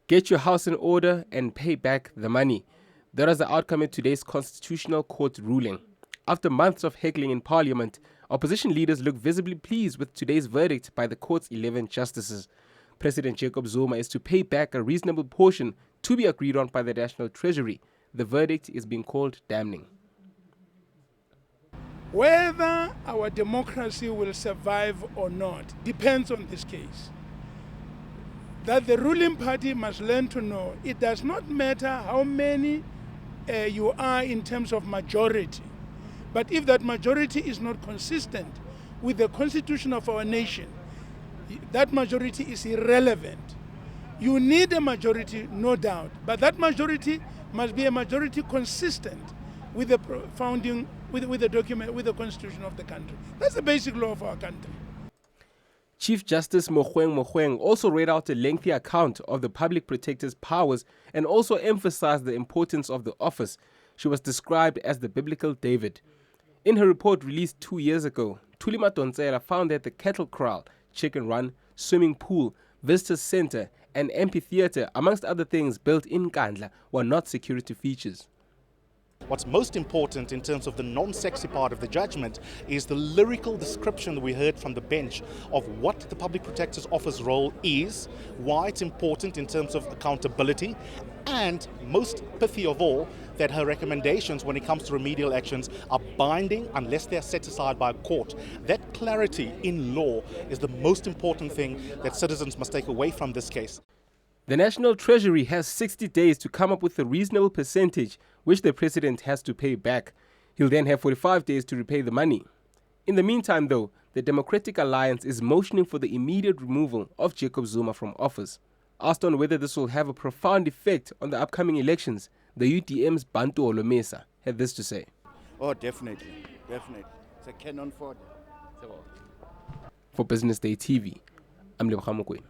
Get your house in order and pay back the money. That is the outcome of today's Constitutional Court ruling. After months of heckling in Parliament, opposition leaders look visibly pleased with today's verdict by the court's 11 justices. President Jacob Zuma is to pay back a reasonable portion to be agreed on by the National Treasury. The verdict is being called damning. Whether our democracy will survive or not depends on this case. That the ruling party must learn to know it does not matter how many you are in terms of majority, but if that majority is not consistent with the constitution of our nation, that majority is irrelevant. You need a majority, no doubt, but that majority must be a majority consistent with the founding, with the document, with the constitution of the country. That's the basic law of our country. Chief Justice Mogoeng also read out a lengthy account of the public protector's powers and also emphasized the importance of the office. She was described as the biblical David. In her report released 2 years ago, Thuli Madonsela found that the cattle kraal, chicken run, swimming pool, visitor center, and amphitheater, amongst other things built in Nkandla, were not security features. What's most important in terms of the non-sexy part of the judgment is the lyrical description that we heard from the bench of what the Public Protector's Office role is, why it's important in terms of accountability, and most pithy of all, that her recommendations when it comes to remedial actions are binding unless they are set aside by a court. That clarity in law is the most important thing that citizens must take away from this case. The National Treasury has 60 days to come up with a reasonable percentage which the president has to pay back. He'll then have 45 days to repay the money. In the meantime, though, the Democratic Alliance is motioning for the immediate removal of Jacob Zuma from office. Asked on whether this will have a profound effect on the upcoming elections, the UDM's Bantu Olomesa had this to say. Oh, definitely. Definitely. It's a cannon fodder. For Business Day TV, I'm Lebogang Mokoena.